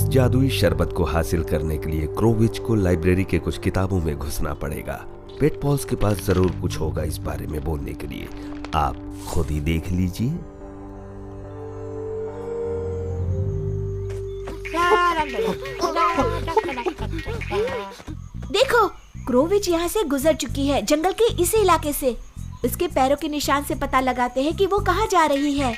जादुई शरबत को हासिल करने के लिए क्रोविच को लाइब्रेरी के कुछ किताबों में घुसना पड़ेगा। पेटपॉल्स के पास जरूर कुछ होगा इस बारे में बोलने के लिए, आप खुद ही देख लीजिए। देखो, क्रोविच यहाँ से गुजर चुकी है, जंगल के इसी इलाके से। उसके पैरों के निशान से पता लगाते हैं कि वो कहाँ जा रही है।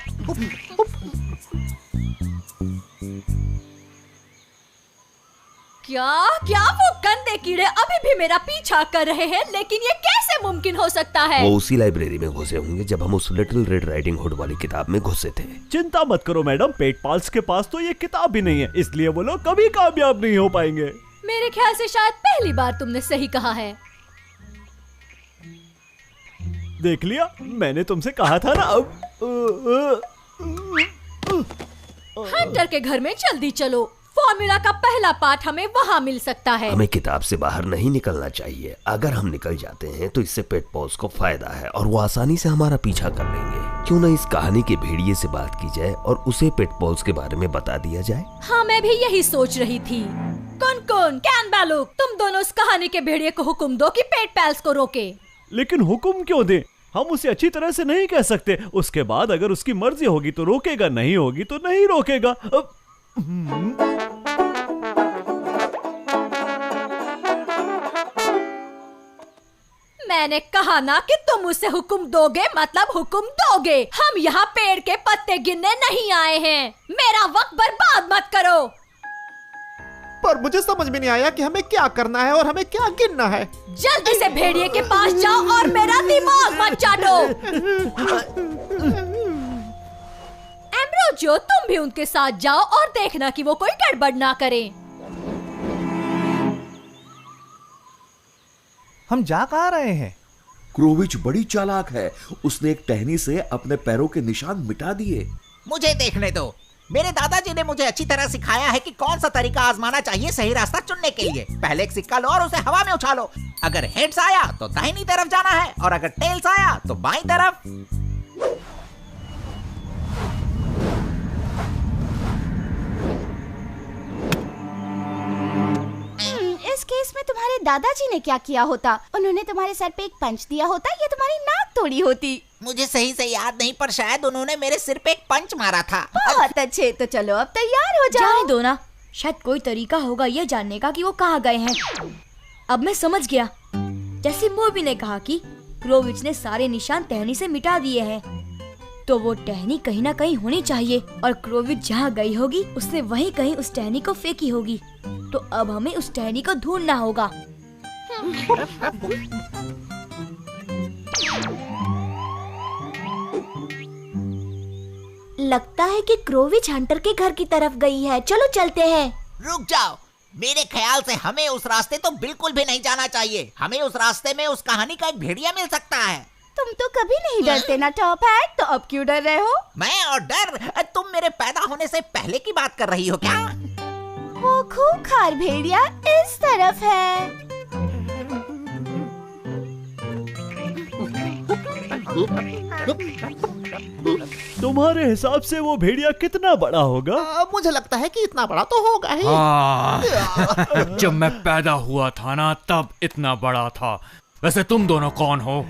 क्या वो गंदे कीड़े अभी भी मेरा पीछा कर रहे हैं? लेकिन ये कैसे मुमकिन हो सकता है? वो उसी लाइब्रेरी में घुसे होंगे जब हम उस लिटिल रेड राइडिंग हुड वाली किताब में घुसे थे। चिंता मत करो मैडम, पेटपॉल्स के पास तो ये किताब भी नहीं है, इसलिए वो लोग कभी कामयाब नहीं हो पाएंगे। मेरे ख्याल से शायद पहली बार तुमने सही कहा है। देख लिया, मैंने तुमसे कहा था ना। हंटर के घर में जल्दी चलो, फॉर्मूला का पहला पाठ हमें वहाँ मिल सकता है। हमें किताब से बाहर नहीं निकलना चाहिए। अगर हम निकल जाते हैं तो इससे पेटपॉल्स को फायदा है और वो आसानी से हमारा पीछा कर लेंगे। क्यों न इस कहानी के भेड़िए से बात की जाए और उसे पेटपॉल्स के बारे में बता दिया जाए। हाँ, मैं भी यही सोच रही थी। कौन कैनबैलुक, तुम दोनों उस कहानी के भेड़िए को हुक्म दो कि पेटपॉल्स को रोके। लेकिन हुक्म क्यों दे? हम उसे अच्छी तरह से नहीं कह सकते। उसके बाद अगर उसकी मर्जी होगी तो रोकेगा, नहीं होगी तो नहीं रोकेगा। मैंने कहा ना कि तुम उसे हुक्म दोगे मतलब हुक्म दोगे। हम यहाँ पेड़ के पत्ते गिनने नहीं आए हैं। मेरा वक्त बर्बाद मत करो। पर मुझे समझ में नहीं आया कि हमें क्या करना है और हमें क्या गिनना है। जल्दी से भेड़िए के पास जाओ और मेरा दिमाग मत चाटो। एम्ब्रोजियो, तुम भी उनके साथ जाओ और देखना कि वो कोई गड़बड़ ना करे। हम जा कहाँ रहे हैं? क्रोविच बड़ी चालाक है, उसने एक टहनी से अपने पैरों के निशान मिटा दिए। मुझे देखने दो। मेरे दादाजी ने मुझे अच्छी तरह सिखाया है कि कौन सा तरीका आजमाना चाहिए सही रास्ता चुनने के लिए। पहले एक सिक्का लो और उसे हवा में उछालो। अगर हेड्स आया तो दाहिनी तरफ जाना है और अगर टेल्स आया तो बाईं तरफ। इस केस में तुम्हारे दादाजी ने क्या किया होता? उन्होंने तुम्हारे सर पे एक पंच दिया होता या तुम्हारी नाक तोड़ी होती। मुझे सही से याद नहीं, पर शायद उन्होंने मेरे सिर पे एक पंच मारा था। बहुत अच्छे, तो चलो अब तैयार हो जाओ। जाने दो ना, शायद कोई तरीका होगा ये जानने का कि वो कहाँ गए हैं। अब मैं समझ गया। जैसे मोबी ने कहा कि क्रोविच ने सारे निशान टहनी से मिटा दिए हैं, तो वो टहनी कहीं ना कहीं होनी चाहिए और क्रोविच जहाँ गई होगी उसने वहीं कहीं उस टहनी को फेंकी होगी। तो अब हमें उस टहनी को ढूंढना होगा। लगता है कि क्रोविच हंटर के घर की तरफ गई है। चलो चलते हैं। रुक जाओ, मेरे ख्याल से हमें उस रास्ते तो बिल्कुल भी नहीं जाना चाहिए। हमें उस रास्ते में उस कहानी का एक भेड़िया मिल सकता है। तुम तो कभी नहीं डरते ना टॉप हैट, तो अब क्यों डर रहे हो? मैं और डर? तुम मेरे पैदा होने से पहले की बात कर रही हो क्या? वो खूंखार भेड़िया इस तरफ है। तुम्हारे हिसाब से वो भेड़िया कितना बड़ा होगा? मुझे लगता है कि इतना बड़ा तो होगा ही। हाँ, जब मैं पैदा हुआ था ना तब इतना बड़ा था। वैसे तुम दोनों कौन हो?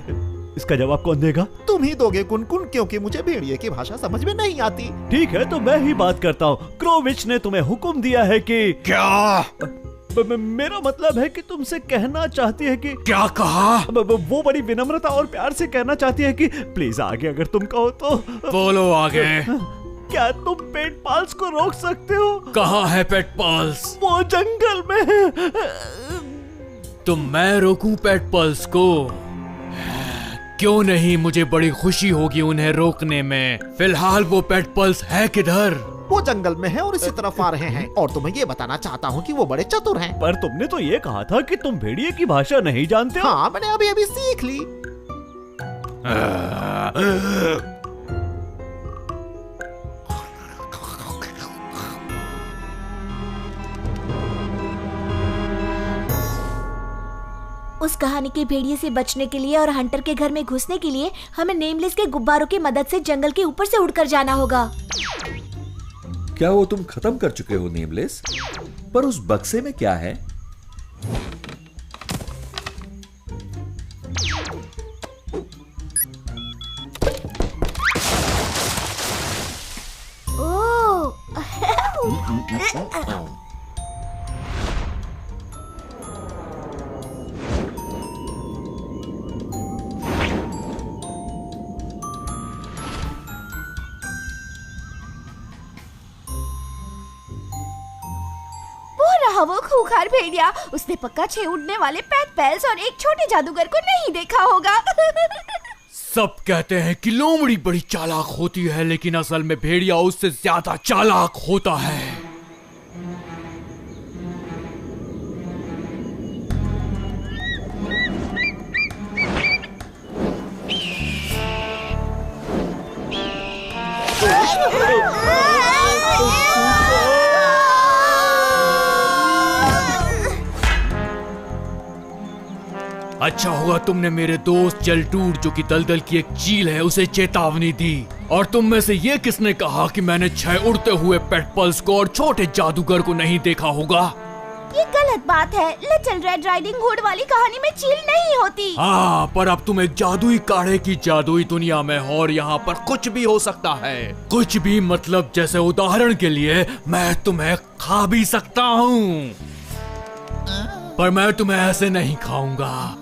इसका जवाब कौन देगा? तुम ही दोगे कुनकुन, क्योंकि मुझे भेड़िए की भाषा समझ में नहीं आती। ठीक है, तो मैं ही बात करता हूँ। क्रोविच ने तुम्हें हुक्म दिया है कि क्या? मेरा मतलब है कि तुमसे कहना चाहती है कि क्या कहा? वो बड़ी विनम्रता और प्यार से कहना चाहती है कि प्लीज आगे अगर तुम कहो तो। बोलो आगे। क्या तुम पेटपॉल्स को रोक सकते हो? कहाँ है पेटपॉल्स? वो जंगल में है। तो मैं रोकूं पेटपॉल्स को? क्यों नहीं, मुझे बड़ी खुशी होगी उन्हें रोकने में। फिलहाल वो पेटपॉल्स है किधर? वो जंगल में है और इसी तरफ आ रहे हैं। और तुम्हें ये बताना चाहता हूँ कि वो बड़े चतुर हैं। पर तुमने तो ये कहा था कि तुम भेड़िए की भाषा नहीं जानते हो। हाँ, मैंने अभी अभी सीख ली। उस कहानी के भेड़िए से बचने के लिए और हंटर के घर में घुसने के लिए हमें नेमलेस के गुब्बारों की मदद से जंगल के ऊपर से उड़कर जाना होगा। क्या वो तुम खत्म कर चुके हो नेमलेस? पर उस बक्से में क्या है? वो खूंखार भेड़िया, उसने पक्का 6 उड़ने वाले पेट पेल्स और एक छोटे जादूगर को नहीं देखा होगा। सब कहते हैं कि लोमड़ी बड़ी चालाक होती है, लेकिन असल में भेड़िया उससे ज्यादा चालाक होता है। अच्छा हुआ तुमने मेरे दोस्त जलटूट, जो कि दलदल की एक चील है, उसे चेतावनी दी। और तुम में से ये किसने कहा कि मैंने 6 उड़ते हुए पेट पल्स को और छोटे जादूगर को नहीं देखा होगा? ये गलत बात है। लिटिल रेड राइडिंग हुड वाली कहानी में चील नहीं होती। हाँ, पर अब तुम एक जादुई काढ़े की जादुई दुनिया में हो और यहाँ पर कुछ भी हो सकता है। कुछ भी मतलब, जैसे उदाहरण के लिए मैं तुम्हें खा भी सकता हूँ, पर मैं तुम्हें ऐसे नहीं खाऊंगा।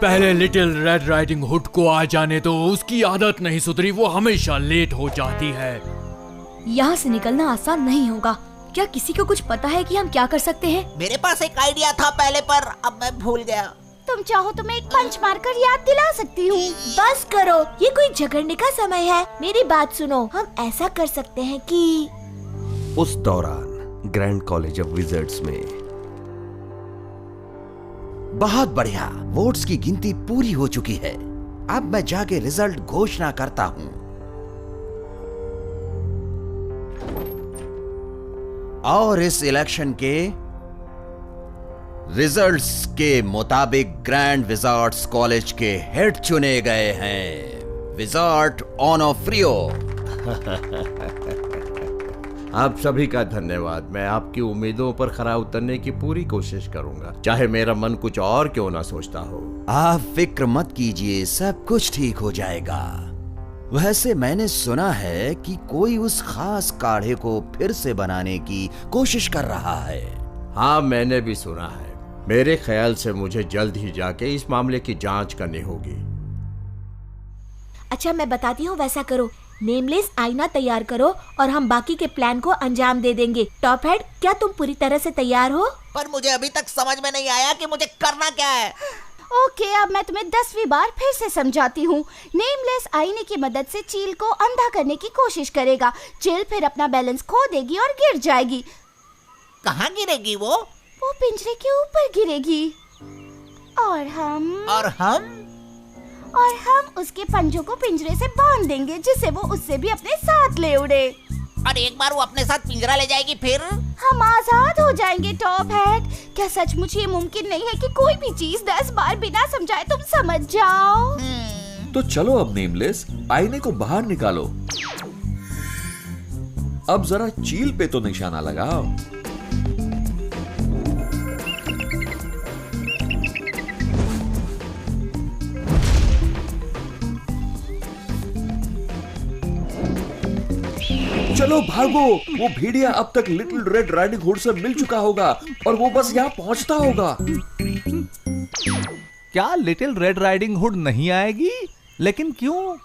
पहले लिटिल रेड राइडिंग हुड को आ जाने दो, उसकी आदत नहीं सुधरी, वो हमेशा लेट हो जाती है। यहाँ से निकलना आसान नहीं होगा। क्या किसी को कुछ पता है कि हम क्या कर सकते हैं? मेरे पास एक आइडिया था पहले, पर अब मैं भूल गया। तुम चाहो तो मैं एक पंच मारकर याद दिला सकती हूँ। बस करो, ये कोई झगड़ने का समय है। मेरी बात सुनो, हम ऐसा कर सकते हैं कि उस दौरान ग्रैंड कॉलेज ऑफ विजर्ड्स में बहुत बढ़िया, वोट्स की गिनती पूरी हो चुकी है। अब मैं जाके रिजल्ट घोषणा करता हूं। और इस इलेक्शन के रिजल्ट्स के मुताबिक ग्रैंड विजार्ड्स कॉलेज के हेड चुने गए हैं विजार्ड ऑनोफ्रियो। आप सभी का धन्यवाद। मैं आपकी उम्मीदों पर खरा उतरने की पूरी कोशिश करूंगा, चाहे मेरा मन कुछ और क्यों ना सोचता हो। आप फिक्र मत कीजिए, सब कुछ ठीक हो जाएगा। वैसे मैंने सुना है कि कोई उस खास काढ़े को फिर से बनाने की कोशिश कर रहा है। हाँ, मैंने भी सुना है। मेरे ख्याल से मुझे जल्द ही जाके इस मामले की जांच करनी होगी। अच्छा, मैं बताती हूँ, वैसा करो। नेमलेस आईना तैयार करो और हम बाकी के प्लान को अंजाम दे देंगे। टॉप हेड, क्या तुम पूरी तरह से तैयार हो? पर मुझे अभी तक समझ में नहीं आया कि मुझे करना क्या है। ओके, अब मैं तुम्हें 10वीं बार फिर से समझाती हूँ। नेमलेस आईने की मदद से चील को अंधा करने की कोशिश करेगा। चील फिर अपना बैलेंस खो देगी और गिर जाएगी। कहाँ गिरेगी वो? वो पिंजरे के ऊपर गिरेगी। और हम उसके पंजों को पिंजरे से बांध देंगे, जिससे वो उससे भी अपने साथ ले उड़े। और एक बार वो अपने साथ पिंजरा ले जाएगी, फिर हम आजाद हो जाएंगे। टॉप हेड, क्या सचमुच ये मुमकिन नहीं है कि कोई भी चीज 10 बार बिना समझाए तुम समझ जाओ? तो चलो अब नेमलेस, आईने को बाहर निकालो। अब जरा चील पे तो निशाना लगाओ। चलो भागो, वो भेड़िया अब तक लिटिल रेड राइडिंग हुड से मिल चुका होगा और वो बस यहाँ पहुंचता होगा। क्या लिटिल रेड राइडिंग हुड नहीं आएगी? लेकिन क्यों?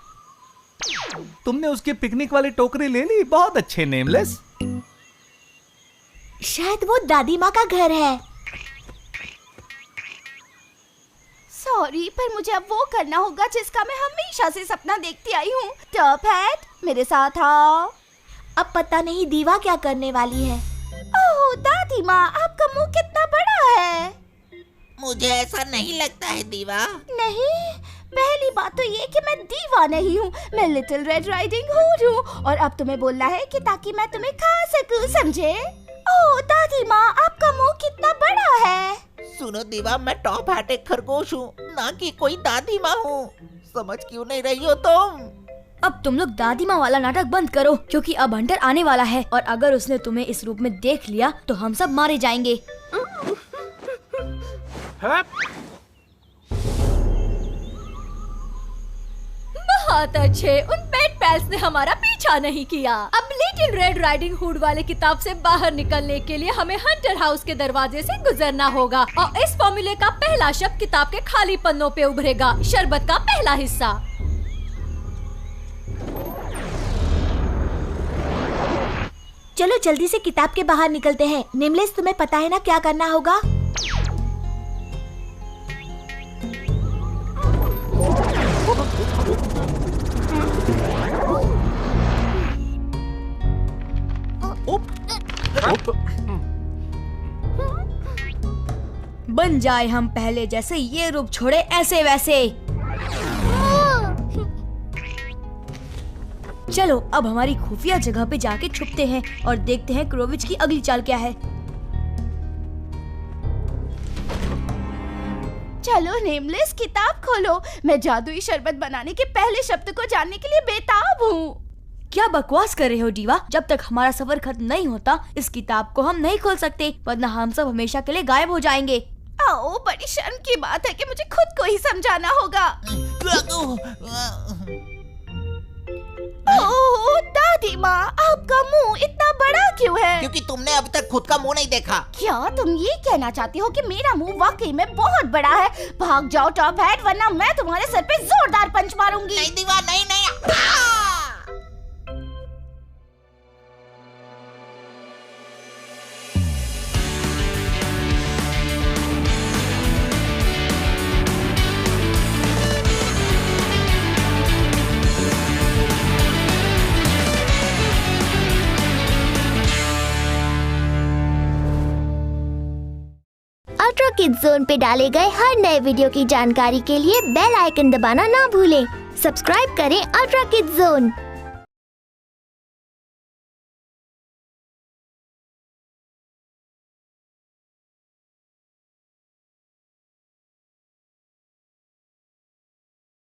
तुमने उसकी पिकनिक वाली टोकरी ले ली? बहुत अच्छे नेमलेस। शायद वो दादी माँ का घर है। सॉरी, पर मुझे अब वो करना होगा जिसका मैं हमेशा से सपना देखती आई हूँ। टॉप हेड, मेरे साथ आओ। अब पता नहीं दीवा क्या करने वाली है। ओह दादी माँ, आपका मुंह कितना बड़ा है। मुझे ऐसा नहीं लगता है दीवा। नहीं, पहली बात तो ये कि मैं दीवा नहीं हूँ, मैं लिटिल रेड राइडिंग हुड हूँ। और अब तुम्हें बोलना है कि ताकि मैं तुम्हें खा सकूं, समझे? ओह दादी माँ, आपका मुंह कितना बड़ा है। सुनो दीवा, मैं टॉप हैट एक खरगोश हूँ, ना कि कोई दादी माँ हूँ। समझ क्यों नहीं रही हो तुम? अब तुम लोग दादी माँ वाला नाटक बंद करो, क्योंकि अब हंटर आने वाला है और अगर उसने तुम्हें इस रूप में देख लिया तो हम सब मारे जाएंगे। बहुत अच्छे, उन पेट पैल्स ने हमारा पीछा नहीं किया। अब लिटिल रेड राइडिंग हुड वाले किताब से बाहर निकलने के लिए हमें हंटर हाउस के दरवाजे से गुजरना होगा और इस फॉर्मूले का पहला शब्द किताब के खाली पन्नों पे उभरेगा। शरबत का पहला हिस्सा। चलो जल्दी से किताब के बाहर निकलते हैं। नेमलेस, तुम्हें पता है ना क्या करना होगा? बन जाए हम पहले जैसे, ये रूप छोड़े ऐसे वैसे। चलो अब हमारी खुफिया जगह पे जाके छुपते हैं और देखते हैं क्रोविच की अगली चाल क्या है। चलो नेमलेस, किताब खोलो। मैं जादुई शरबत बनाने के पहले शब्द को जानने के लिए बेताब हूँ। क्या बकवास कर रहे हो डीवा? जब तक हमारा सफर खत्म नहीं होता इस किताब को हम नहीं खोल सकते, वरना हम सब हमेशा के लिए गायब हो जाएंगे। आओ, बड़ी शर्म की बात है कि मुझे खुद को ही समझाना होगा। ओह दादी माँ, आपका मुंह इतना बड़ा क्यों है? क्योंकि तुमने अभी तक खुद का मुंह नहीं देखा। क्या तुम ये कहना चाहती हो कि मेरा मुंह वाकई में बहुत बड़ा है? भाग जाओ टॉप हैट, वरना मैं तुम्हारे सर पे जोरदार पंच मारूंगी। नहीं दीवा, नहीं नहीं। अल्ट्रा किड्स जोन पे डाले गए हर नए वीडियो की जानकारी के लिए बेल आइकन दबाना ना भूलें। सब्सक्राइब करें अल्ट्रा किड्स जोन।